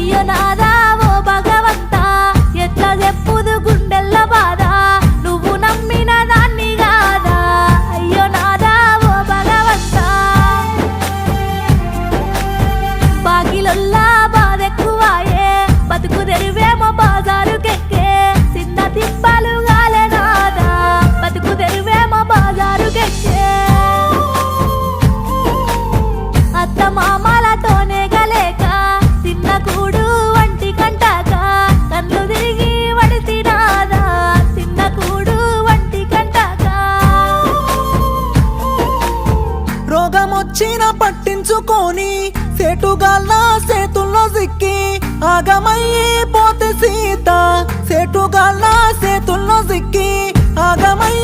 అయ్యో నాదా ఓ భగవంతా ఎట్లా చెప్పుదు గుండెల్ల బాధ నువ్వు నమ్మిన దాన్ని కాదా అయ్యో నాదా ఓ భగవంతా బాకిలొల్లా బాధెక్కువాయే బతుకు తెరువేమో బాజారుకెక్కే చిన్న తిప్పలు గాలే నాదా బతుకు తెరువేమో బాజారుకెక్కే అత్త మామలతోనే గలేక తిన్న కూడు వంటి కంటాక కళ్ళు తిరిగి వడితినాదా తిన్న కూడు వంటి కంటాక రోగమొచ్చిన పట్టించుకొని సేటుగాళ్ళ సేతుల్లో సిక్కి ఆగమయ్యి పోతే సీత సేటుగాళ్ళ సేతుల్లో సిక్కి ఆగమయ్యి